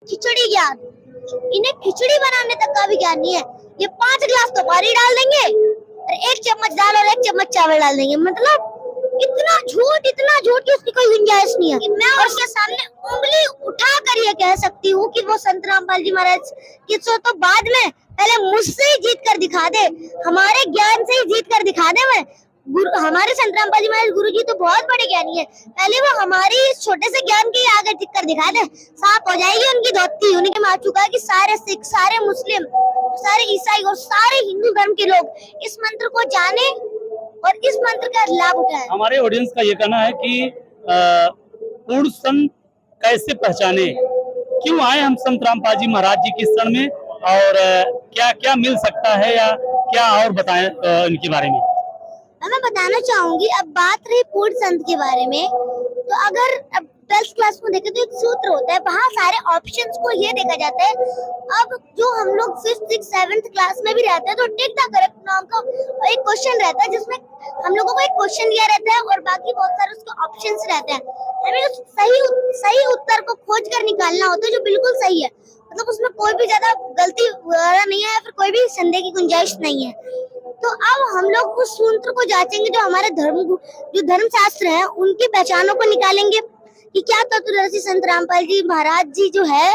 खिचड़ी ज्ञान। इन्हें खिचड़ी बनाने तक का भी ज्ञान नहीं है। ये 5 गिलास तो पानी डाल देंगे और 1 चम्मच दाल और 1 चम्मच चावल डाल देंगे। मतलब इतना झूठ कि उसकी कोई गुंजाइश नहीं है। मैं उसके सामने उंगली उठा कर ये कह सकती हूँ कि वो संत रामपाल जी महाराज की तो बाद में पहले मुझसे ही जीत कर दिखा दे, हमारे ज्ञान से ही जीत कर दिखा दे। मैं हमारे संत रामपाल जी महाराज गुरु जी तो बहुत बड़े ज्ञानी है, पहले वो हमारी छोटे से ज्ञान के आगे टिक कर दिखा दे, साफ हो जाएगी उनकी धोती। उन्हें मान चुका है कि सारे सिख, सारे मुस्लिम, सारे ईसाई और सारे हिंदू धर्म के लोग इस मंत्र को जाने और इस मंत्र का लाभ उठाए। हमारे ऑडियंस का ये कहना है कि पूर्ण संत कैसे पहचाने, क्यों आए हम संत रामपाल जी महाराज जी की शरण में, और क्या क्या मिल सकता है या क्या और बताएं इनके बारे में। मैं बताना चाहूंगी, अब बात रही पूर्ण संत के बारे में, तो अगर अब 12th क्लास में देखें तो एक सूत्र होता है, वहाँ सारे ऑप्शंस को ये देखा जाता है। अब जो हम लोग 5th, 6th, 7th क्लास में भी रहते हैं तो टिक द करेक्ट नाम का एक क्वेश्चन रहता है, जिसमें हम लोगों को एक क्वेश्चन दिया रहता है और बाकी बहुत सारे उसके ऑप्शंस रहते हैं। हमें उस सही उत्तर को खोज कर निकालना होता है जो बिल्कुल सही है, मतलब उसमें कोई भी ज्यादा गलती नहीं है या फिर कोई भी संदेह की गुंजाइश नहीं है। तो अब हम लोग उस सूत्र को जांचेंगे जो हमारे जो धर्म शास्त्र है उनकी पहचानों को निकालेंगे कि क्या तत्वदर्शी संत रामपाल जी महाराज जी जो है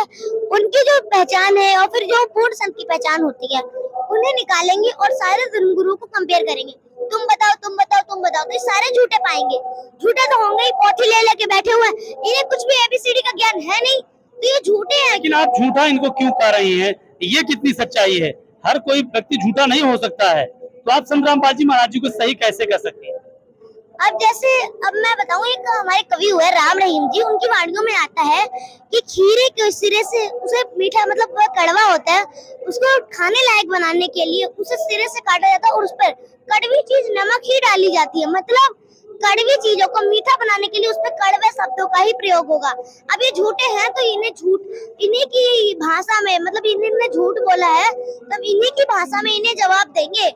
उनकी जो पहचान है और फिर जो पूर्ण संत की पहचान होती है उन्हें निकालेंगे और सारे धर्म गुरुओं को कंपेयर करेंगे। तुम बताओ तुम बताओ तुम बताओ, तो सारे झूठे पाएंगे। झूठे तो होंगे ही, पोथी ले लेके बैठे हुए, इन्हें कुछ भी एबीसीडी का ज्ञान है नहीं, तो ये झूठे हैं। लेकिन आप झूठा इनको क्यों कह रही हैं, ये कितनी सच्चाई है? हर कोई व्यक्ति झूठा नहीं हो सकता है, तो आप संत रामपाल जी महाराज जी को सही कैसे कह सकती हैं? अब जैसे अब मैं बताऊं, एक हमारे कवि हुए राम रहीम जी, उनकी वाणियों में आता है कि खीरे के सिरे से उसे मीठा, मतलब वह कड़वा होता है, उसको खाने लायक बनाने के लिए उसे सिरे से काटा जाता है और उस पर कड़वी चीज नमक ही डाली जाती है। मतलब कड़वी चीजों को मीठा बनाने के लिए उस पर कड़वे शब्दों का ही प्रयोग होगा। अब ये झूठे हैं तो इन्हीं की भाषा में, मतलब इन्होंने झूठ बोला है तब इन्हीं की भाषा में इन्हें जवाब देंगे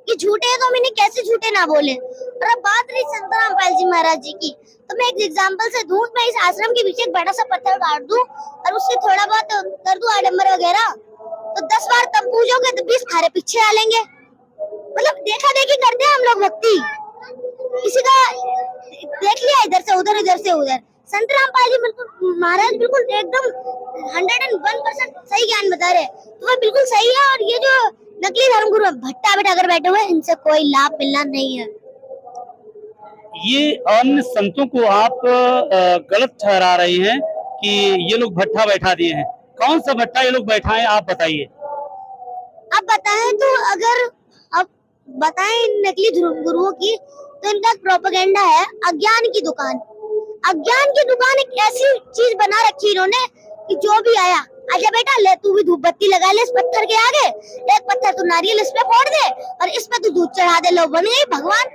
कि झूठे हैं, तो हम इन्हें कैसे झूठे ना बोले। और अब बात रही संत रामपाल जी महाराज जी की, तो मैं एक एग्जांपल से दूं, मैं इस आश्रम के पीछे एक बड़ा सा पत्थर गाड़ दूं और उससे थोड़ा बहुत कर दूं आडंबर वगैरह, तो 10 बार तब पूजोगे तो 20 खारे पीछे आ लेंगे। मतलब देखा देखी करते हैं हम लोग भक्ति, किसी का देख लिया इधर से उधर इधर से उधर। संत रामपाल जी बिल्कुल महाराज बिल्कुल एकदम 101% सही ज्ञान बता रहे, तो वह बिल्कुल सही है। और ये जो नकली धर्मगुरु भट्टा बैठा अगर बैठे हुए, इनसे कोई लाभ मिलना नहीं है। ये अन्य संतों को आप गलत ठहरा रही हैं कि ये लोग भट्टा बैठा दिए हैं। कौन सा भट्टा ये लोग बैठाएं, आप बताइए। अब बताएं तो अगर अब बताएं नकली गुरुओं की, तो इनका प्रोपेगेंडा है अज्ञान की दुकान। अज्ञान की दुकान एक ऐसी चीज बना रखी इन्होंने कि जो भी आया, आजा बेटा ले तू भी धूप बत्ती लगा ले इस पत्थर के आगे, एक पत्थर तू नारियल इस पे फोड़ दे और इस पे तू दूध चढ़ा दे, लो बन गई भगवान।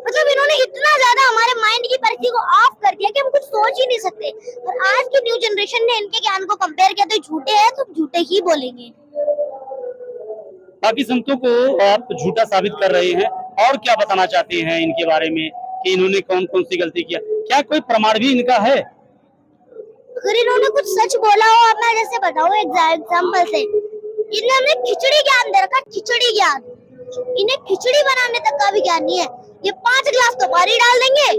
मतलब इन्होंने इतना ज्यादा हमारे माइंड की परिधि को ऑफ कर दिया कि हम कुछ सोच ही नहीं सकते। और आज की न्यू जनरेशन ने इनके ज्ञान को कंपेयर किया तो झूठे हैं तो झूठे ही बोलेंगे। बाकी संतों को आप झूठा साबित कर रहे हैं, और क्या बताना चाहते हैं इनके बारे में कि इन्होंने कौन कौन सी गलती किया? क्या कोई प्रमाण भी इनका है? अगर इन्होंने कुछ सच बोला हो, अब मैं जैसे बताऊं एग्जाम्पल से, इन्होंने खिचड़ी ज्ञान दे रखा, खिचड़ी ज्ञान। इन्हें खिचड़ी बनाने तक का भी ज्ञान नहीं है। ये 5 गिलास तो पानी डाल देंगे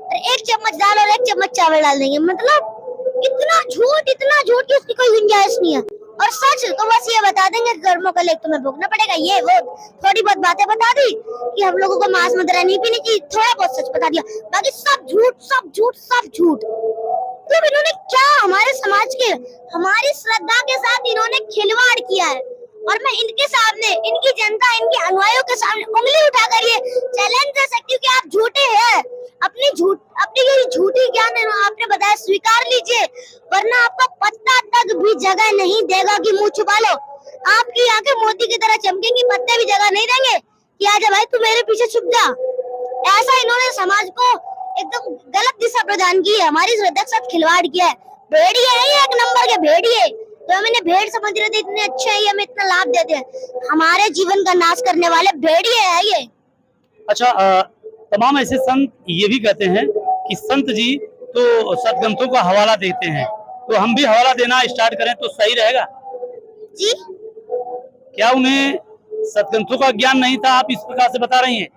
और 1 चम्मच दाल और 1 चम्मच चावल डाल देंगे। मतलब इतना झूठ कि उसकी कोई गुंजाइश नहीं है। और सच तो बस ये बता देंगे कर्मों का लेख तुम्हें भोगना पड़ेगा, ये वो थोड़ी बहुत बातें बता दी कि हम लोगों को मांस मदिरा नहीं पीनी चाहिए, थोड़ा बहुत सच बता दिया, बाकी सब झूठ सब झूठ सब झूठ। तो इन्होंने क्या हमारे समाज के, हमारी श्रद्धा के साथ इन्होंने खिलवाड़ किया है। और मैं इनके सामने, इनकी जनता, इनके अनुयायियों के सामने उंगली उठाकर ये चैलेंज दे सकती हूँ कि आप झूठे हैं। अपनी ये झूठी ज्ञान आपने बताया स्वीकार लीजिए, वरना आपका पत्ता तक भी जगह नहीं देगा कि मुंह छुपा लो। आपकी आंखें मोती की तरह चमकेंगी, पत्ते भी जगह नहीं देंगे कि आजा भाई तू मेरे पीछे छुप जा। ऐसा इन्होंने समाज को एकदम गलत दिशा प्रदान की है, हमारी श्रद्धा के साथ खिलवाड़ किया है। भेड़िए है ये, 1 नंबर के भेड़िए, तो हम इन्हें भेड़ समझ रहे थे, इतने अच्छे हैं, हमें इतना लाभ देते हैं, हमारे जीवन का नाश करने वाले भेड़िए है ये। अच्छा, तमाम ऐसे संत ये भी कहते हैं कि संत जी तो सदग्रंथों का हवाला देते हैं, तो हम भी हवाला देना स्टार्ट करें तो सही रहेगा? जी क्या उन्हें सदग्रंथों का ज्ञान नहीं था, आप इस प्रकार से बता रही हैं?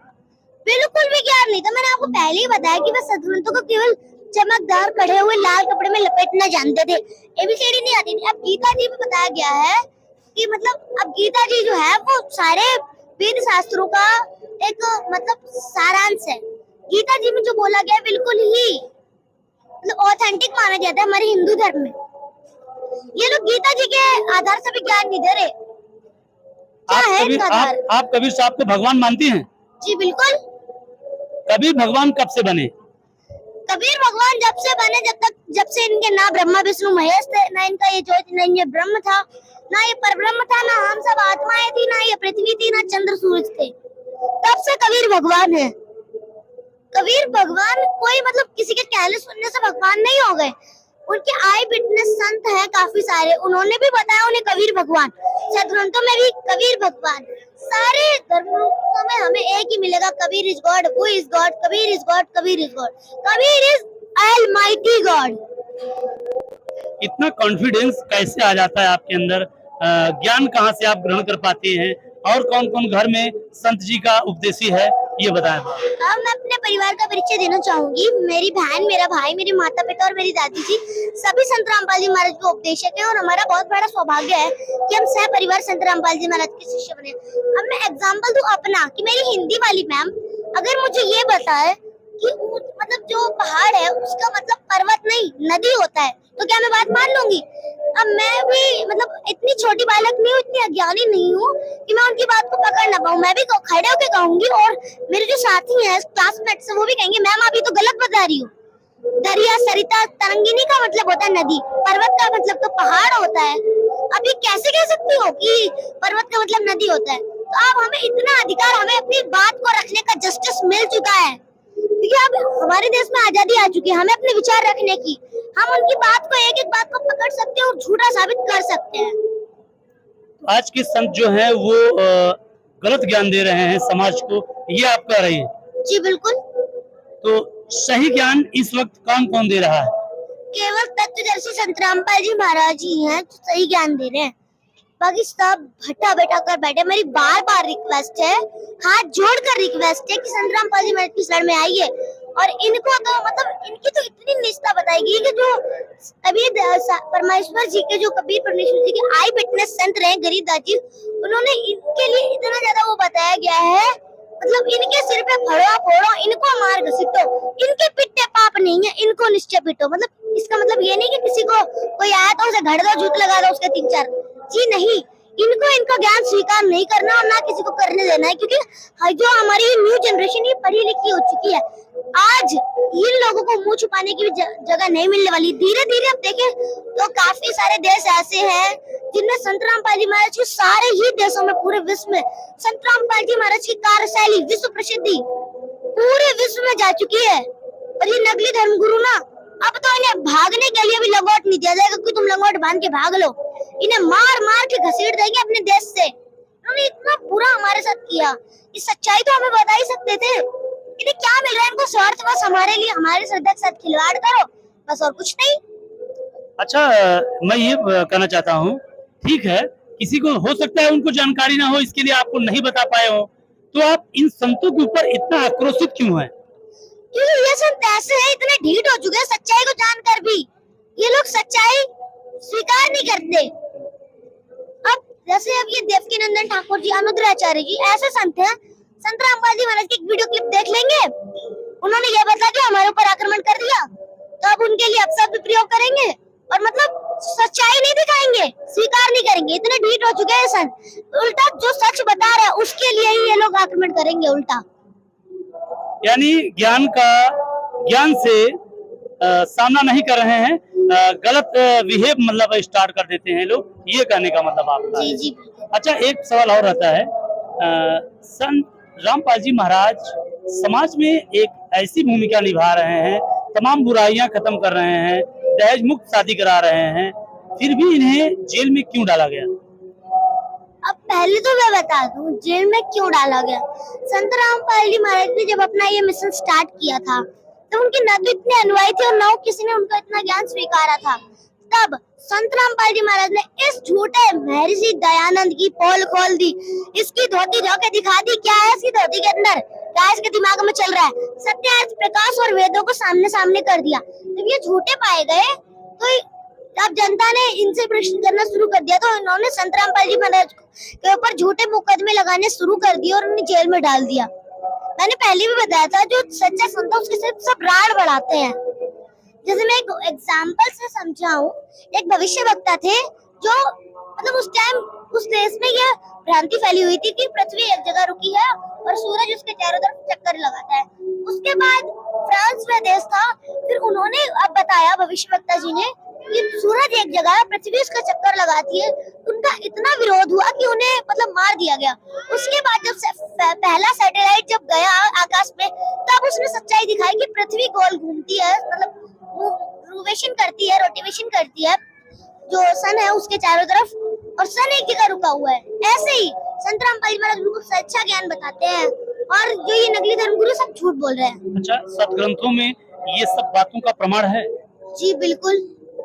बिल्कुल भी ज्ञान नहीं था। मैंने आपको पहले ही बताया कि वे सदग्रंथों को केवल चमकदार कढ़े हुए लाल कपड़े में लपेटना जानते थे, एबीसीडी नहीं आती थी। अब गीता जी में बताया गया है कि मतलब अब गीता जी जो है वो सारे वेद शास्त्रों का एक मतलब सारांश है। गीता जी में जो बोला गया है बिल्कुल ही मतलब ऑथेंटिक माना जाता है हमारे हिंदू धर्म में। ये लोग गीता जी के आधार से भी ज्ञान नहीं दे रहे। क्या है इनका आधार? आप कबीर साहब को भगवान मानती हैं? जी बिल्कुल। कबीर भगवान कब से बने? कबीर भगवान जब से बने जब से इनके ना ब्रह्मा विष्णु महेश थे, ना इनका ये ज्योति, ना ये ब्रह्म था, ना ये परब्रह्म था, ना हम सब आत्माएं थी, ना ये पृथ्वी थी, ना चंद्र सूरज थे, तब से कबीर भगवान है। कबीर भगवान कोई मतलब किसी के कहने सुनने से भगवान नहीं हो गए। उनके आई विटनेस संत हैं काफी सारे, उन्होंने भी बताया उन्हें कबीर भगवान। सदग्रंथों में भी कबीर भगवान। सारे धर्मों में हमें एक ही मिलेगा, Kabir is God, who is God, Kabir is God, Kabir is God, Kabir is almighty God. इतना कॉन्फिडेंस कैसे आ जाता है आपके अंदर? ज्ञान कहाँ से आप ग्रहण कर पाते हैं? और कौन कौन घर में संत जी का उपदेशी है, ये बताएं। अब मैं अपने परिवार का परिचय देना चाहूंगी। मेरी बहन, मेरा भाई, मेरे माता पिता और मेरी दादी जी सभी संत रामपाल जी महाराज के उपदेशक हैं और हमारा बहुत बड़ा सौभाग्य है कि हम सह परिवार संत रामपाल जी महाराज के शिष्य बने। अब मैं एग्जाम्पल दूं अपना कि मेरी हिंदी वाली मैम अगर मुझे ये बताए कि मतलब जो पहाड़ है उसका मतलब पर्वत नहीं नदी होता है, तो क्या मैं बात मान लूंगी? अब मैं भी मतलब इतनी छोटी बालक नहीं हूँ, इतनी अज्ञानी नहीं हूँ कि मैं उनकी बात को पकड़ ना पाऊँ। मैं भी खड़े होकर कहूंगी और मेरे जो साथी हैं क्लासमेट से वो भी कहेंगे मैम आप ये तो गलत बता रही हो। दरिया सरिता तरंगिनी का मतलब होता है नदी, पर्वत का मतलब तो पहाड़ होता है। अब ये कैसे कह सकती हो कि पर्वत का मतलब नदी होता है? तो अब हमें इतना अधिकार, हमें अपनी बात को रखने का जस्टिस मिल चुका है क्योंकि अब हमारे देश में आजादी आ चुकी है, हमें अपने विचार रखने की। हम उनकी बात को एक एक बात को पकड़ सकते हैं और झूठा साबित कर सकते हैं। आज के संत जो हैं वो गलत ज्ञान दे रहे हैं समाज को, ये आप कह रही हैं? जी बिल्कुल। तो सही ज्ञान इस वक्त कौन कौन दे रहा है? केवल तत्वदर्शी संत रामपाल जी महाराज ही हैं जो सही ज्ञान दे रहे हैं, बाकी सब भट्टा बैठा कर बैठे। मेरी बार बार रिक्वेस्ट है, हाथ जोड़कर रिक्वेस्ट है कि संत रामपाल जी महाराज की शरण में आइए और इनको तो मतलब इनकी तो इतनी निष्ठा बताएगी कि जो कबीर परमेश्वर जी के, जो कबीर परमेश्वर जी के आई विटनेस संत रहे गरीबदास जी, उन्होंने इनके लिए इतना ज्यादा वो बताया गया है मतलब इनके सिर पे फड़ो फोड़ो, इनको मार घसीटो, इनके पिट्टे पाप नहीं है, इनको निश्चय पिटो। मतलब इसका मतलब ये नहीं कि किसी को कोई आया तो उसे घड़ दो, जूत लगा दो उसके 3-4, जी नहीं। इनको इनका ज्ञान स्वीकार नहीं करना और ना किसी को करने देना है क्योंकि जो हमारी न्यू जनरेशन ये पढ़ी लिखी हो चुकी है, आज इन लोगों को मुंह छुपाने की भी जगह नहीं मिलने वाली। धीरे धीरे अब देखें तो काफी सारे देश ऐसे हैं जिनमें संत रामपाल जी महाराज की, सारे ही देशों में पूरे विश्व में संत रामपाल जी महाराज की कार्यशैली विश्व प्रसिद्धि पूरे विश्व में जा चुकी है। और ये नकली धर्म गुरु ना, अब तो इन्हें भागने के लिए भी लंगोट नहीं दिया जाएगा कि तुम लंगोट बांध के भाग लो, इन्हें मार मार के घसीट देंगे अपने देश से। उन्होंने इतना बुरा हमारे साथ किया, इस सच्चाई तो हमें बता ही सकते थे। इन्हें क्या मिल रहा है? इनको स्वार्थ बस हमारे लिए, हमारे श्रद्धा के साथ खिलवाड़ करो बस, और कुछ नहीं। अच्छा, मैं ये कहना चाहता हूँ, ठीक है किसी को हो सकता है उनको जानकारी ना हो, इसके लिए आपको नहीं बता पाए हो, तो आप इन संतों के ऊपर इतना आक्रोशित क्यों है? क्योंकि ये संत ऐसे हैं, इतने ढीठ हो चुके हैं सच्चाई को जानकर भी, ये लोग सच्चाई स्वीकार नहीं करते। अब जैसे अब ये देवकीनंदन ठाकुर जी, अनुद्राचार्य जी ऐसे संत हैं, संत रामपाल जी महाराज की एक वीडियो क्लिप देख लेंगे, उन्होंने ये बता दिया हमारे ऊपर आक्रमण कर दिया, तो अब उनके लिए अपशब्द प्रयोग करेंगे और मतलब सच्चाई नहीं दिखाएंगे, स्वीकार नहीं करेंगे। इतने ढीठ हो चुके हैं संत, उल्टा जो सच बता रहे हैं उसके लिए ही ये लोग आक्रमण करेंगे उल्टा। यानी ज्ञान से सामना नहीं कर रहे हैं, गलत बिहेव मतलब स्टार्ट कर देते हैं लोग, ये कहने का मतलब आपका? जी जी। अच्छा, एक सवाल और रहता है, संत रामपाल जी महाराज समाज में एक ऐसी भूमिका निभा रहे हैं, तमाम बुराइयां खत्म कर रहे हैं, दहेज मुक्त शादी करा रहे हैं, फिर भी इन्हें जेल में क्यों डाला गया? अब पहले तो मैं बता दूं जेल में क्यों डाला गया। संत रामपाल जी महाराज ने जब अपना ये मिशन स्टार्ट किया था तो उनके न तो इतने अनुयायी थे और न किसी ने उनका इतना ज्ञान स्वीकारा था। तब संत रामपाल जी महाराज ने इस झूठे महर्षि दयानंद की पोल खोल दी, इसकी धोती धोके दिखा दी क्या है इसकी धोती के अंदर, क्या इसके दिमाग में चल रहा है। सत्य अर्थ प्रकाश और वेदों को सामने सामने कर दिया। जब ये झूठे पाए गए तो अब जनता ने इनसे प्रश्न करना शुरू कर दिया, तो इन्होंने संत रामपाल जी महाराज के ऊपर झूठे मुकदमे लगाने शुरू कर दिए और उन्हें जेल में डाल दिया। मैंने पहले भी बताया था, जो सच्चा संत है उसके सिर्फ सब राड़ बढ़ाते हैं। जैसे मैं एक एग्जाम्पल से समझाऊं, एक भविष्य वक्ता थे जो मतलब उस टाइम उस देश में यह भ्रांति फैली हुई थी कि पृथ्वी एक जगह रुकी है और सूरज उसके चारों तरफ चक्कर लगाता है। उसके बाद फ्रांस में देश था, फिर उन्होंने अब बताया भविष्य वक्ता जी ने कि सूरज एक जगह है, पृथ्वी उसका चक्कर लगाती है। उनका इतना विरोध हुआ कि उन्हें मतलब मार दिया गया। उसके बाद जब पहला सैटेलाइट जब गया आकाश में, तब उसने सच्चाई दिखाई कि पृथ्वी गोल घूमती है, मतलब रोटेशन करती है, रोटेशन करती है जो सन है उसके चारों तरफ, और सन एक जगह रुका हुआ है। ऐसे ही संत रामपाल जी महाराज बिल्कुल सच्चा ज्ञान बताते हैं, और जो ये नकली धर्मगुरु सब झूठ बोल रहे हैं। अच्छा, सतग्रंथों में ये सब बातों का प्रमाण है? जी बिल्कुल।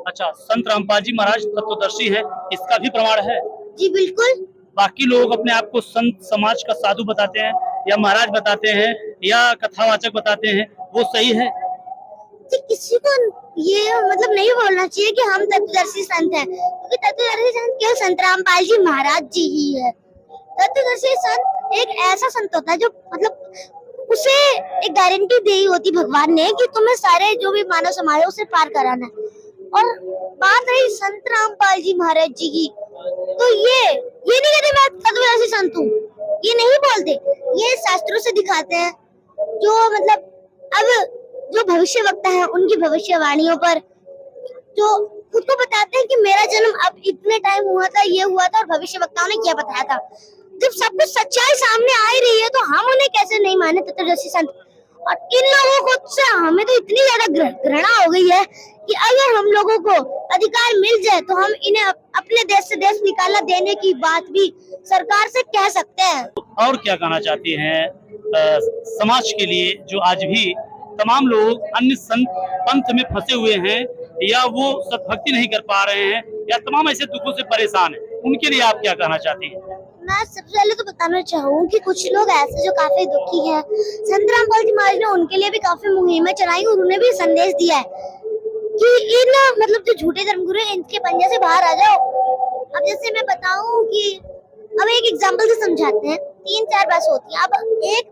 अच्छा, संत रामपाल जी महाराज तत्वदर्शी है, इसका भी प्रमाण है? जी बिल्कुल। बाकी लोग अपने आप को संत समाज का साधु बताते हैं या महाराज बताते हैं या कथावाचक बताते हैं, वो सही है? किसी को ये मतलब नहीं बोलना चाहिए कि हम तत्वदर्शी संत हैं, क्योंकि तत्वदर्शी संत केवल संत रामपाल जी महाराज जी ही है। तत्वदर्शी संत एक ऐसा संत होता है जो मतलब उसे एक गारंटी दी होती भगवान ने कि तुम्हें सारे जो भी मानव समाज है उसे पार कराना है। और बात रही संत रामपाल जी महाराज जी की, तो ये नहीं कहते मैं तत्वदर्शी संत हूँ, ये नहीं बोलते, ये शास्त्रों से दिखाते हैं। जो मतलब अब जो भविष्य वक्ता है उनकी भविष्यवाणियों पर जो खुद को बताते हैं कि मेरा जन्म अब इतने टाइम हुआ था, ये हुआ था, और भविष्य वक्ताओं ने क्या बताया था। जब सब कुछ सच्चाई सामने आ ही रही है तो हम उन्हें कैसे नहीं माने तत्वदर्शी संत। और इन लोगों को से हमें तो इतनी ज्यादा घृणा हो गई है कि अगर हम लोगों को अधिकार मिल जाए तो हम इन्हें अपने देश से देश निकाला देने की बात भी सरकार से कह सकते हैं। और क्या कहना चाहती हैं समाज के लिए जो आज भी तमाम लोग अन्य संत पंथ में फंसे हुए हैं या वो सतभक्ति नहीं कर पा रहे हैं या तमाम ऐसे दुखों से परेशान हैं, उनके लिए आप क्या कहना चाहती हैं? मैं सबसे पहले तो बताना चाहूँ कि कुछ लोग ऐसे जो काफी दुखी हैं, संत रामपाल जी महाराज ने उनके लिए भी काफी मुहिमें चलाई और उन्हें भी संदेश दिया है कि इन मतलब जो झूठे धर्मगुरु हैं इनके पंजे से बाहर आ जाओ। अब जैसे मैं बताऊं कि अब एक एग्जांपल से समझाते हैं। 3-4 बस होती है, अब एक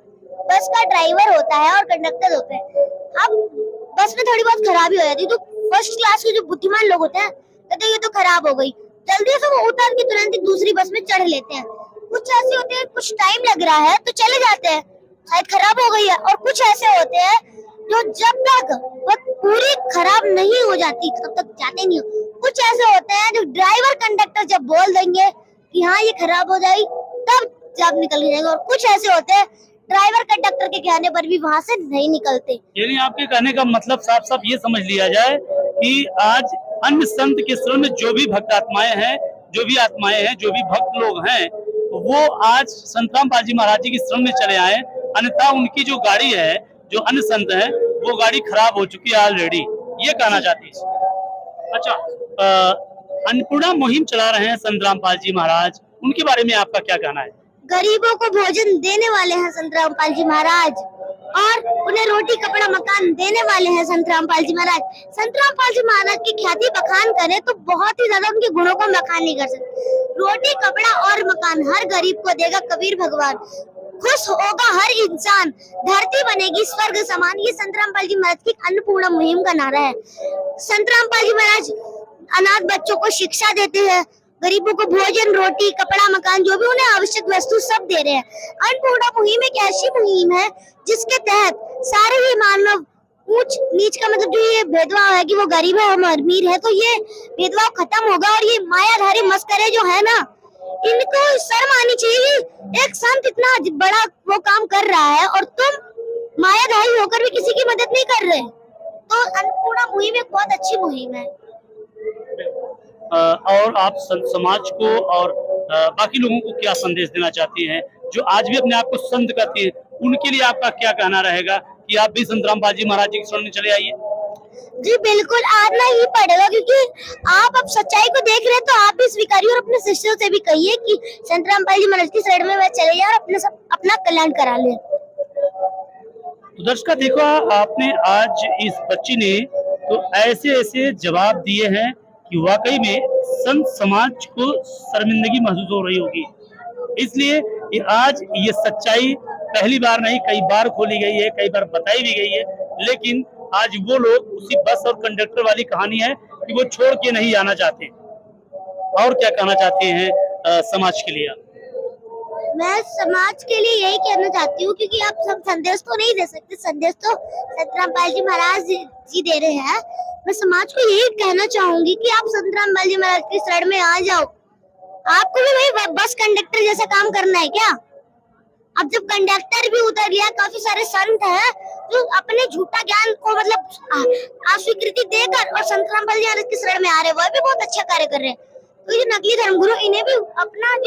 बस का ड्राइवर होता है और कंडक्टर होते हैं। अब बस में थोड़ी बहुत खराबी हो जाती है तो फर्स्ट क्लास के जो बुद्धिमान लोग होते हैं कहते ये तो खराब हो गई, जल्दी से वो उतर के तुरंत ही दूसरी बस में चढ़ लेते हैं। कुछ ऐसे होते हैं कुछ टाइम लग रहा है तो चले जाते हैं, शायद खराब हो गई है, और कुछ ऐसे होते हैं जो जब तक वो पूरी खराब नहीं हो जाती तब तक जाते नहीं हो। कुछ ऐसे होते हैं जो ड्राइवर कंडक्टर जब बोल देंगे कि हाँ ये खराब हो जाएगी तब जब निकल जाएंगे, और कुछ ऐसे होते हैं ड्राइवर कंडक्टर के कहने पर भी वहाँ से नहीं निकलते। यानी आपके कहने का मतलब साफ साफ ये समझ लिया जाए कि आज अन्य संत के शरण में जो भी भक्त आत्माएं हैं, जो भी आत्माएं हैं, जो भी भक्त लोग हैं, वो आज संत रामपाल जी महाराज जी की शरण में चले आए, अन्यथा उनकी जो गाड़ी है, जो अन्य संत है, वो गाड़ी खराब हो चुकी है ऑलरेडी, ये कहना चाहती है। अच्छा, अन्नपूर्णा मुहिम चला रहे हैं संत रामपाल जी महाराज, उनके बारे में आपका क्या कहना है? गरीबों को भोजन देने वाले हैं संत रामपाल जी महाराज, और उन्हें रोटी कपड़ा मकान देने वाले हैं संत रामपाल जी महाराज। संत रामपाल जी महाराज की ख्याति बखान करें तो बहुत ही ज्यादा उनके गुणों को बखान नहीं कर सकते। रोटी कपड़ा और मकान हर गरीब को देगा कबीर भगवान, खुश होगा हर इंसान, धरती बनेगी स्वर्ग समान। ये संत रामपाल जी महाराज की अन्नपूर्णा मुहिम का नारा है। संत रामपाल जी महाराज अनाथ बच्चों को शिक्षा देते हैं, गरीबों को भोजन रोटी कपड़ा मकान जो भी उन्हें आवश्यक वस्तु सब दे रहे हैं। अन्नपूर्णा मुहिम एक ऐसी मुहिम है जिसके तहत सारे ही मानव ऊंच नीच का मतलब जो ये भेदभाव है कि वो गरीब है हम अमीर है, तो ये भेदभाव खत्म होगा। और ये मायाधारी मस्करे जो है ना, इनको शर्म आनी चाहिए। एक संत इतना बड़ा वो काम कर रहा है और तुम मायाधारी होकर भी किसी की मदद नहीं कर रहे, तो अन्नपूर्णा मुहिम एक बहुत अच्छी मुहिम है। और आप संत समाज को और बाकी लोगों को क्या संदेश देना चाहती हैं जो आज भी अपने आप को संत कहती है, उनके लिए आपका क्या कहना रहेगा कि आप भी संत रामपाल जी महाराज जी की शरण में चले आइए? जी बिल्कुल आना ही पड़ेगा, क्योंकि आप अब सच्चाई को देख रहे हैं तो आप भी स्वीकारिए और अपने शिष्यों से भी कहिए कि संत रामपाल जी महाराज की शरण में वह चले जाए और अपना कल्याण करा ले। तो दर्शकों देखो, आपने आज इस बच्ची ने तो ऐसे ऐसे जवाब दिए हैं कि वाकई में संत समाज को शर्मिंदगी महसूस हो रही होगी। इसलिए ये आज ये सच्चाई पहली बार नहीं, कई बार खोली गई है, कई बार बताई भी गई है, लेकिन आज वो लोग उसी बस और कंडक्टर वाली कहानी है कि वो छोड़ के नहीं आना चाहते। और क्या कहना चाहते हैं समाज के लिए आप? मैं समाज के लिए यही कहना चाहती हूँ, क्योंकि आप सब संदेश तो नहीं दे सकते, संदेश तो संत रामपाल जी महाराज जी दे रहे हैं। मैं समाज को यही कहना चाहूंगी कि आप संत रामपाल जी महाराज की शरण में आ जाओ। आपको भी वही बस कंडक्टर जैसा काम करना है क्या? अब जब कंडक्टर भी उतर गया, काफी सारे संत हैं जो अपने झूठा ज्ञान को मतलब अस्वीकृति देकर और संत रामपाल जी महाराज की शरण में आ रहे, वह भी बहुत अच्छा कार्य कर रहे हैं। तो ये नकली धर्मगुरु, इन्हें भी अपना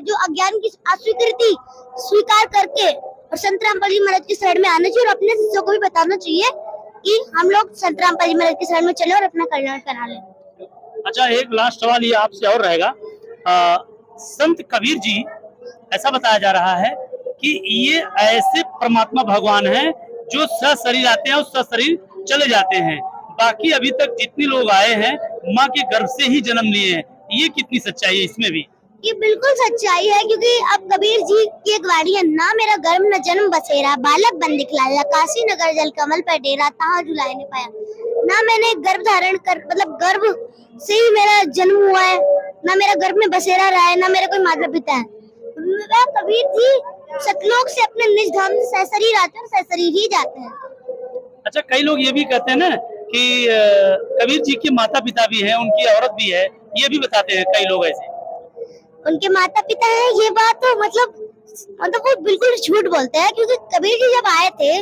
जो अज्ञान की अस्वीकृति स्वीकार करके और संत रामपाल जी महाराज की शरण में आना चाहिए और अपने शिष्यों को भी बताना चाहिए कि हम लोग संत रामपाल जी महाराज की शरण में चले और अपना कल्याण करा लें। अच्छा, एक लास्ट सवाल ये आपसे और रहेगा। संत कबीर जी, ऐसा बताया जा रहा है कि ये ऐसे परमात्मा भगवान हैं जो सशरीर आते हैं और सशरीर चले जाते हैं। बाकी अभी तक जितने लोग आए हैं माँ के गर्भ से ही जन्म लिए हैं। ये कितनी सच्चाई है इसमें भी? ये बिल्कुल सच्चाई है, क्योंकि अब कबीर जी की एक वाणी है, ना मेरा गर्भ न जन्म बसेरा, बालक बन दिखलाया, काशी नगर जल कमल पर डेरा, तहाँ झुलाए ने पाया। ना मैंने गर्भ धारण कर मतलब गर्भ से ही मेरा जन्म हुआ है, ना मेरा गर्भ में बसेरा रहा है, ना मेरा कोई माता पिता है। कबीर जी सतलोक से अपने निज धाम से सशरीर आते हैं और सशरीर ही जाते हैं। अच्छा, कई लोग ये भी कहते हैं ना कि कबीर जी के माता पिता भी हैं, उनकी औरत भी है, ये भी बताते हैं कई लोग ऐसे। उनके माता पिता हैं, ये बात तो मतलब वो बिल्कुल झूठ बोलते हैं, क्योंकि कबीर जी जब आए थे,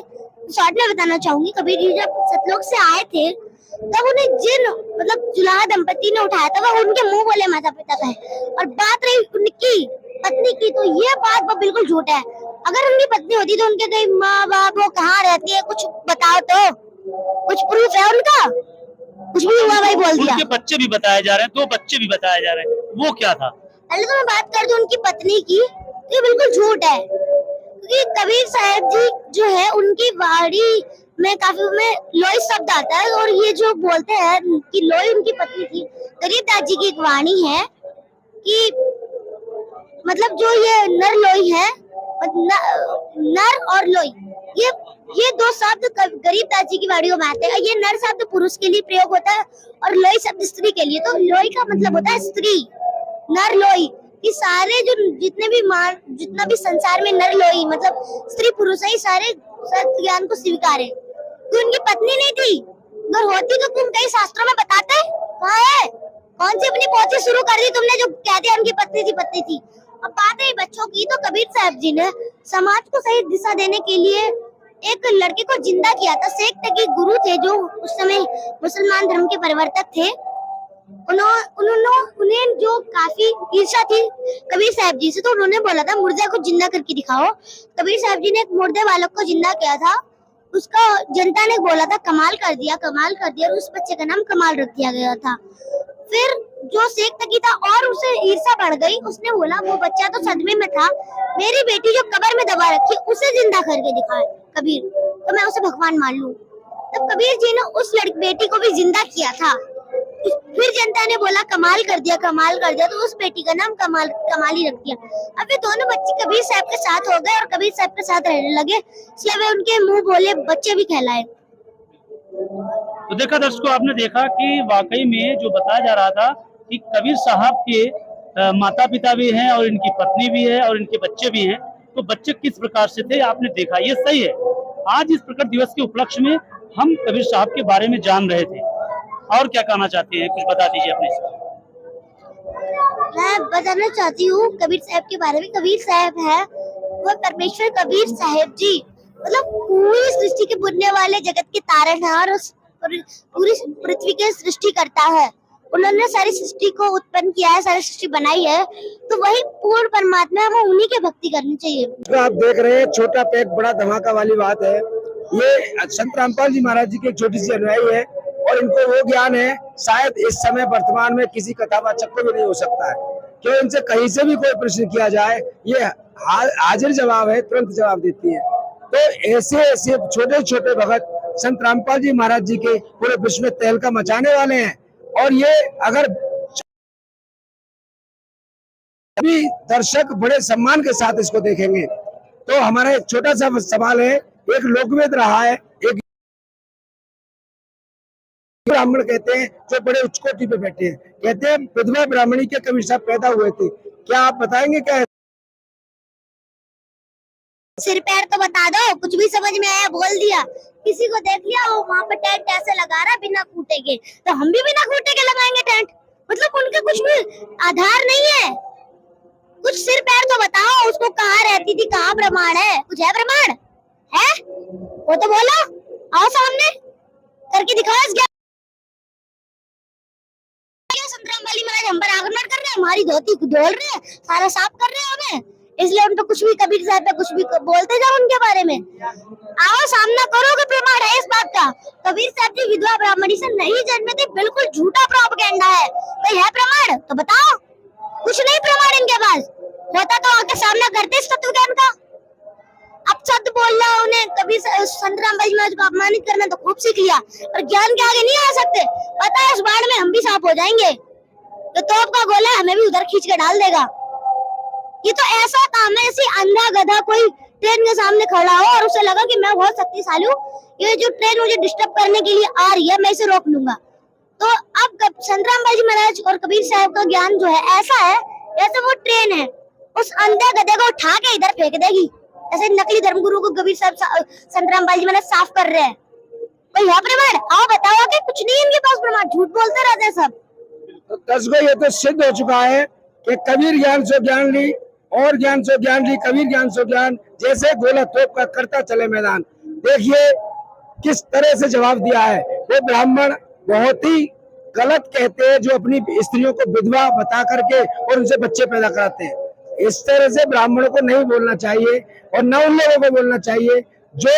शॉर्ट में बताना चाहूंगी, कबीर जी जब सतलोक से आए थे तब उन्हें जिन मतलब जुलाहा दंपति ने उठाया था वह उनके मुंह बोले माता पिता थे। और बात रही उनकी पत्नी की, तो ये बात वो बिल्कुल झूठ है। अगर उनकी पत्नी होती तो उनके कई माँ बाप वो कहाँ रहती है, कुछ बताओ तो, कुछ प्रूफ है उनका? कुछ भी हुआ भाई बोल दिया। उनके बच्चे भी बताए जा रहे हैं, 2 बच्चे भी बताए जा रहे हैं, वो क्या था? पहले तो मैं बात कर दूं उनकी पत्नी की, तो ये बिल्कुल झूठ है, क्योंकि कबीर साहब जी जो है उनकी वाणी में काफी में लोई शब्द आता है, और ये जो बोलते हैं कि लोई उनकी पत्नी थी। गरीबदास जी की एक वाणी है कि मतलब जो ये नर लोई है, नर और लोई, ये 2 शब्द गरीबदास जी की वाणियों में आते हैं। ये नर शब्द पुरुष के लिए प्रयोग होता है और लोई शब्द स्त्री के लिए। तो लोई का मतलब होता है स्त्री, नर लोई। ये सारे जो जितना भी संसार में नर लोई मतलब स्त्री पुरुष है, सारे सत्य ज्ञान को स्वीकार है। तो उनकी पत्नी नहीं थी, अगर होती तो तुम कई शास्त्रों में बताते। कहाँ है? कौन सी अपनी पोथी शुरू कर दी तुमने जो कहते हैं उनकी पत्नी थी। अब बात है बच्चों की, तो कबीर साहब जी ने समाज को सही दिशा देने के लिए एक लड़के को जिंदा किया था। शेख तकी गुरु थे जो उस समय मुसलमान धर्म के परिवर्तक थे। उन्हें जो काफी ईर्ष्या थी कबीर साहब जी से, तो उन्होंने बोला था मुर्दे को जिंदा करके दिखाओ। कबीर साहब जी ने एक मुर्दे बालक को जिंदा किया था। उसका जनता ने बोला था कमाल कर दिया, और उस बच्चे का नाम कमाल रख दिया गया था। फिर जो शेख तकी था और उसे ईर्ष्या बढ़ गई, उसने बोला वो बच्चा तो सदमे में था, मेरी बेटी जो कब्र में दबा रखी उसे जिंदा करके दिखाए कबीर, तो मैं उसे भगवान मान लूं। तब कबीर जी ने उस बेटी को भी जिंदा किया था। फिर जनता ने बोला कमाल कर दिया, तो उस बेटी का नाम कमाली रख दिया। अब ये दोनों बच्चे कबीर साहब के साथ हो गए और कबीर साहब के साथ रहने लगे, इसलिए वे उनके मुंह बोले बच्चे भी कहलाए। तो देखा दर्शकों, आपने देखा कि वाकई में जो बताया जा रहा था कि कबीर साहब के माता पिता भी हैं और इनकी पत्नी भी है और इनके बच्चे भी हैं। तो बच्चे किस प्रकार से थे आपने देखा, ये सही है। आज इस प्रकट दिवस के उपलक्ष्य में हम कबीर साहब के बारे में जान रहे थे। और क्या कहना चाहते हैं, कुछ बता दीजिए अपने से। मैं बताना चाहती हूँ कबीर साहब के बारे में। कबीर साहब है वो परमेश्वर कबीर साहब जी, मतलब पूरी सृष्टि के बुनने वाले, जगत के तारनहार और पूरी पृथ्वी के सृष्टि करता है। उन्होंने सारी सृष्टि को उत्पन्न किया है, सारी सृष्टि बनाई है, तो वही पूर्ण परमात्मा है, हमें उन्हीं की भक्ति करनी चाहिए। तो आप देख रहे हैं छोटा पैक बड़ा धमाका वाली बात है। ये संत रामपाल जी महाराज जी की एक छोटी सी अनुयायी है। और इनको वो ज्ञान है शायद इस समय वर्तमान में किसी कथावाचक को भी नहीं हो सकता है, क्यों इनसे कहीं से भी कोई प्रश्न किया जाए ये हाजिर जवाब है, तुरंत जवाब देती है। तो ऐसे ऐसे छोटे छोटे भगत संत रामपाल जी महाराज जी के पूरे विश्व में तहलका मचाने वाले हैं। और ये अगर सभी दर्शक बड़े सम्मान के साथ इसको देखेंगे तो हमारा एक छोटा सा सवाल है, एक लोकवेद रहा है, एक ब्राह्मण कहते हैं जो बड़े उच्च कोटि पे बैठे हैं, कहते हैं विधवा ब्राह्मणी के कबीर साहब पैदा हुए थे, क्या आप बताएंगे क्या है? सिर पैर तो बता दो, कुछ भी समझ में आया बोल दिया। किसी को देख लिया वो वहाँ पे टेंट ऐसे लगा रहा बिना खूटे के, तो हम भी बिना खूटे के लगाएंगे टेंट। मतलब उनके कुछ भी आधार नहीं है। कुछ सिर पैर तो बताओ, उसको कहाँ रहती थी, कहाँ प्रमाण है? कुछ है प्रमाण? है वो तो बोलो, आओ सामने करके दिखाओ। इस संत रामपाल महाराज हम पर आक्रमण कर रहे हैं, हमारी धोती को धोल रहे हैं, सारा साफ कर रहे हैं हमें, इसलिए उन पे कुछ भी कबीर साहब पे कुछ भी बोलते जाओ उनके बारे में। आओ सामना करो कि प्रमाण है इस बात का। कबीर साहब जी विधवा ब्राह्मणी से नहीं जन्मे थे, बिल्कुल झूठा प्रोपेगेंडा है। कोई है प्रमाण तो बताओ। कुछ नहीं प्रमाण इनके पास, होता तो आके सामना करते इस तत्व ज्ञान का। अब शब्द बोल रहा उन्हें कबीर संत रामपाल महाराज को अपमानित करना तो खूब सीख लिया, पर ज्ञान के आगे नहीं आ सकते। पता है इस बाढ़ में हम भी सांप हो जाएंगे, तो तोप का गोला हमें भी उधर खींच के डाल देगा। ये तो ऐसा काम है, ऐसी अंधा गधा कोई ट्रेन के सामने खड़ा हो और उसे लगा कि मैं बहुत शक्तिशाली हूँ, ये जो ट्रेन मुझे डिस्टर्ब करने के लिए आ रही है मैं इसे रोक लूंगा। तो अब संत रामपाल जी महाराज और कबीर साहब का ज्ञान जो है ऐसा है जैसे वो ट्रेन है, उस अंधे गधे को उठा के इधर फेंक देगी। ऐसे नकली धर्मगुरु को कबीर साहब संत रामपाल जी महाराज साफ कर रहे हैं। कोई है प्रमाण? आओ बताओ कि कुछ नहीं इनके पास प्रमाण, झूठ बोलते रहते हैं सब। तो दर्शकों ये तो सिद्ध हो चुका है कि कबीर ज्ञान सो ज्ञान ली, और ज्ञान सो ज्ञान ली, कबीर ज्ञान सो ज्ञान, जैसे गोला तोप का करता चले मैदान। देखिए किस तरह से जवाब दिया है। वो ब्राह्मण बहुत ही गलत कहते हैं जो अपनी स्त्रियों को विधवा बता करके और उनसे बच्चे पैदा कराते हैं। इस तरह से ब्राह्मणों को नहीं बोलना चाहिए और न उन लोगों को बोलना चाहिए जो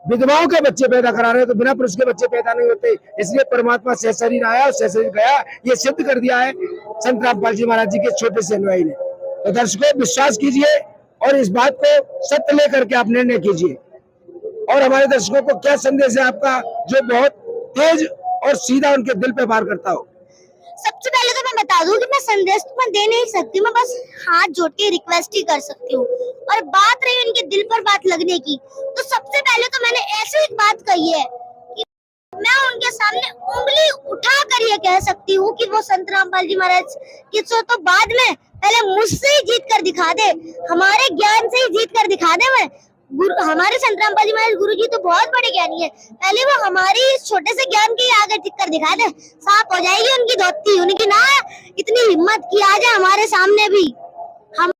विधवाओं के बच्चे पैदा करा रहे हैं, तो बिना पुरुष के बच्चे पैदा नहीं होते। इसलिए परमात्मा से शरीर आया और से शरीर गया, ये सिद्ध कर दिया है संत रामपाल जी महाराज जी के छोटे से अनुयायी ने। तो दर्शकों विश्वास कीजिए और इस बात को सत्य लेकर के आप निर्णय कीजिए। और हमारे दर्शकों को क्या संदेश है आपका जो बहुत तेज और सीधा उनके दिल पे वार करता हो? सबसे पहले तो मैं बता दूं कि मैं संदेश तो मैं दे नहीं सकती, मैं बस हाथ जोड़ के रिक्वेस्ट ही कर सकती हूँ। और बात रही उनके दिल पर बात लगने की, तो सबसे पहले तो मैंने ऐसी एक बात कही है कि मैं उनके सामने उंगली उठा कर ये कह सकती हूँ कि वो संत रामपाल जी महाराज की तो बाद में पहले मुझसे ही जीत कर दिखा दे, हमारे ज्ञान से ही जीत कर दिखा दे। मैं हमारे संत रामपाल जी महाराज गुरु जी तो बहुत बड़े ज्ञानी है, पहले वो हमारी छोटे से ज्ञान की आगे टिक कर दिखा दे, साफ हो जाएगी उनकी धोती। उनकी ना इतनी हिम्मत की आ जाए हमारे सामने भी, हम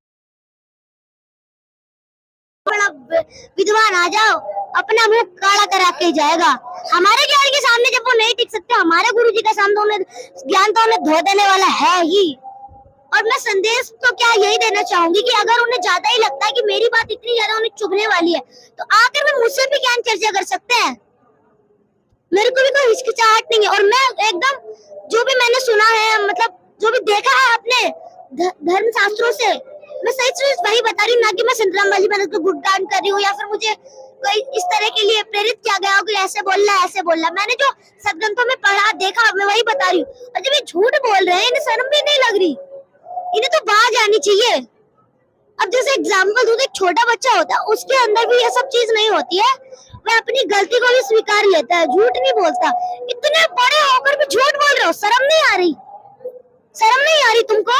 विद्वान आ जाओ अपना मुंह काला करा के जाएगा। हमारे ज्ञान के सामने जब वो नहीं टिक सकते, हमारे गुरु जी के सामने ज्ञान तो उन्हें धो देने वाला है ही। और मैं संदेश तो क्या यही देना चाहूंगी कि अगर उन्हें ज्यादा ही लगता है कि मेरी बात इतनी ज्यादा उन्हें चुभने वाली है, तो आकर वे मुझसे भी ज्ञान चर्चा कर सकते हैं। मेरे को भी कोई हिचकिचाहट नहीं है, और मैं एकदम जो भी मैंने सुना है, मतलब जो भी देखा है अपने धर्म शास्त्रों से, मैं सही चीज वही बता रही हूँ, ना कि मैं संत रामपाल जी महाराज को गुणगान कर रही हूँ या फिर मुझे कोई इस तरह के लिए प्रेरित किया गया हो कि ऐसे बोलना ऐसे बोलना। मैंने जो सदग्रंथों में पढ़ा देखा मैं वही बता रही हूँ। और जब ये झूठ बोल रहे हैं इन्हें शर्म भी नहीं लग रही, इन्हें तो बाज आनी चाहिए। अब जैसे एग्जाम्पल दूं, एक छोटा बच्चा होता है उसके अंदर भी ये सब चीज नहीं होती है, वह अपनी गलती को भी स्वीकार लेता है, झूठ नहीं बोलता। इतने बड़े होकर भी झूठ बोल रहे हो, शर्म नहीं आ रही? शर्म नहीं आ रही तुमको?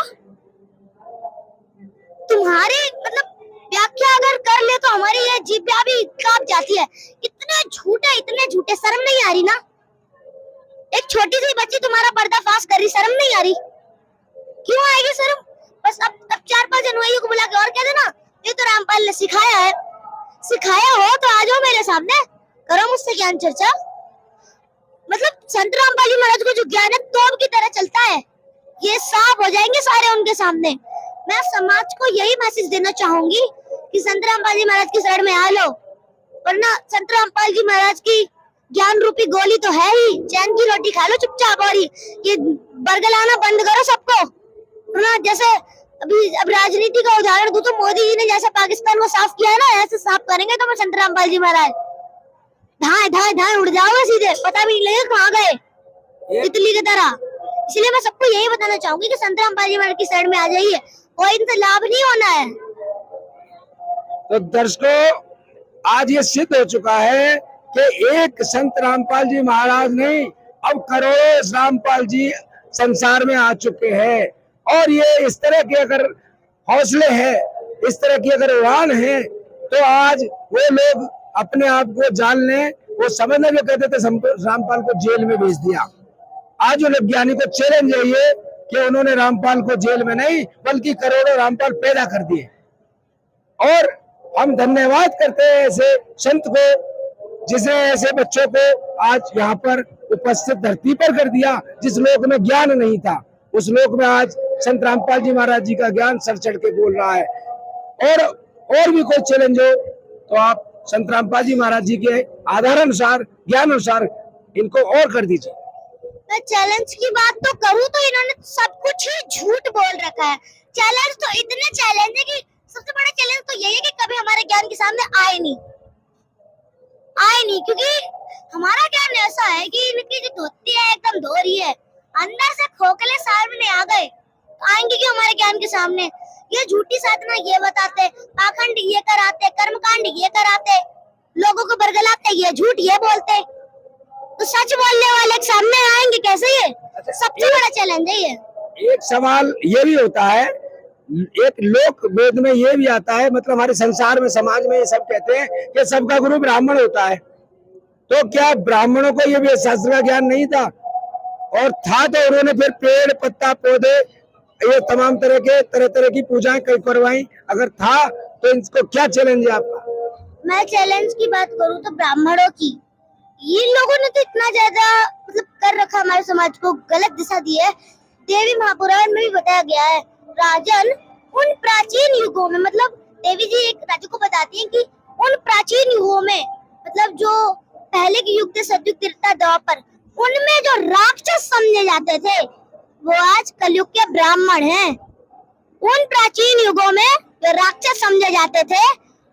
तुम्हारी मतलब व्याख्या अगर कर ले तो हमारी ये जीभ भी कांप जाती है। इतने झूठे, शर्म नहीं आ रही ना? एक छोटी सी बच्ची तुम्हारा पर्दाफाश कर रही, शर्म नहीं आ रही? क्यों आएगी शर्म? बस अब 4-5 अनुयायियों को बुला के और कह देना ये तो रामपाल ने सिखाया है। सिखाया हो तो आ जाओ मेरे सामने, करो मुझसे ज्ञान चर्चा। मतलब संत रामपाल जी महाराज को जो ज्ञान है तोप की तरह चलता है, ये साफ हो जाएंगे सारे उनके सामने। मैं समाज को यही मैसेज देना चाहूंगी कि संत रामपाल जी महाराज की शरण में आ लो, वरना संत रामपाल जी महाराज की ज्ञान रूपी गोली तो है ही, चैन की रोटी खा लो चुपचाप, और ये बरगलाना बंद करो सबको ना। जैसे अभी अब राजनीति का उदाहरण दूं तो मोदी जी ने जैसे पाकिस्तान को साफ किया है ना, ऐसे साफ करेंगे तो मैं संत रामपाल जी महाराज धाए धाए धाए उड़ जाओगे सीधे, पता भी नहीं लगेगा कहाँ गए, तितली की तरह। इसलिए मैं सबको यही बताना चाहूंगी कि संत रामपाल जी महाराज की साइड में आ जाइए, कोई इनसे लाभ नहीं होना है। तो दर्शकों, आज ये सिद्ध हो चुका है कि एक संत रामपाल जी महाराज नहीं, अब करोड़ों रामपाल जी संसार में आ चुके हैं। और ये इस तरह के अगर हौसले हैं, इस तरह की अगर उड़ान है, तो आज वो लोग अपने आप को जान लें। वो समझने जो कहते थे रामपाल को जेल में भेज दिया, आज उन ज्ञानी को चैलेंज है ये कि उन्होंने रामपाल को जेल में नहीं बल्कि करोड़ों रामपाल पैदा कर दिए। और हम धन्यवाद करते हैं ऐसे संत को जिसने ऐसे बच्चों को आज यहाँ पर उपस्थित धरती पर कर दिया। जिस लोक में ज्ञान नहीं था, उस लोक में आज संत रामपाल जी महाराज जी का ज्ञान सर चढ़ के बोल रहा है। और भी कोई चैलेंज हो तो आप संत रामपाल जी महाराज जी के आधार अनुसार, ज्ञान अनुसार इनको और कर दीजिए। मैं चैलेंज की बात तो करूँ तो इन्होंने सब कुछ ही झूठ बोल रखा है। चैलेंज तो इतने चैलेंज है कि सबसे बड़ा चैलेंज तो यही है कि कभी हमारे ज्ञान के सामने आए नहीं, क्योंकि हमारा ज्ञान ऐसा है कि इनकी जो धोती है एकदम धो रही है, अंदर से खोखले सामने आ गए, आएंगे क्यों हमारे ज्ञान के सामने। ये झूठी साधना ये बताते, पाखंड ये कराते, कर्मकांड ये कराते, लोगों को बरगलाते, ये झूठ ये बोलते, तो सच बोलने वाले सामने आएंगे कैसे? ये सबसे बड़ा चैलेंज है। ये एक सवाल ये भी होता है, एक लोक वेद में ये भी आता है, मतलब हमारे संसार में, समाज में ये सब कहते हैं कि सबका गुरु ब्राह्मण होता है। तो क्या ब्राह्मणों को ये भी शास्त्र का ज्ञान नहीं था? और था तो उन्होंने फिर पेड़ पत्ता पौधे ये तमाम तरह की पूजाएं करवाई। अगर था तो इनको क्या चैलेंज है आपका? मैं चैलेंज की बात करूँ तो ब्राह्मणों की, इन लोगों ने तो इतना ज्यादा मतलब कर रखा, हमारे समाज को गलत दिशा दी है। देवी महापुराण में भी बताया गया है, राजन उन प्राचीन युगों में, मतलब देवी जी एक राजा को बताती हैं कि उन प्राचीन युगों में, मतलब जो पहले के युग थे, सतयुग, त्रेता, द्वापर, उनमें जो राक्षस समझे जाते थे वो आज कलयुग के ब्राह्मण हैं। उन प्राचीन युगों में जो राक्षस समझे जाते थे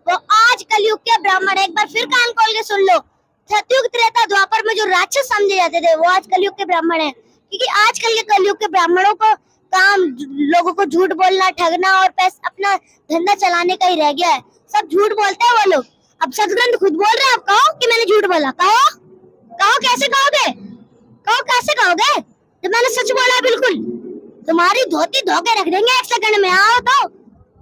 वो आज कलयुग के ब्राह्मण। एक बार फिर कान खोल के सुन लो, सतयुग, त्रेता, द्वापर में जो राक्षस समझे जाते थे वो आज कलयुग के ब्राह्मण हैं। क्योंकि आजकल के कलयुग के ब्राह्मणों को काम लोगों को झूठ बोलना, ठगना और पैसा अपना धंधा चलाने का ही रह गया है। सब झूठ बोलते हैं वो लोग। अब सदग्रंथ खुद बोल रहे हैं, आप कहो कि मैंने झूठ बोला, कहो कैसे कहोगे? कैसे कहोगे तो मैंने सच बोला है? बिल्कुल तुम्हारी धोती धोके रख देंगे एक सेकंड में। आओ तो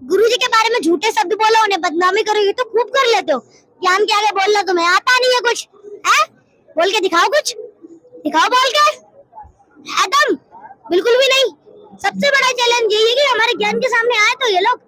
गुरुजी के बारे में झूठे शब्द बोलो, उन्हें बदनामी करोगे तो खूब कर लेते हो। ज्ञान के आगे बोलना तुम्हें आता नहीं है कुछ है? बोल के दिखाओ, कुछ दिखाओ बोल के, एकदम बिल्कुल भी नहीं। सबसे बड़ा चैलेंज यही है कि हमारे ज्ञान के सामने आए तो ये लोग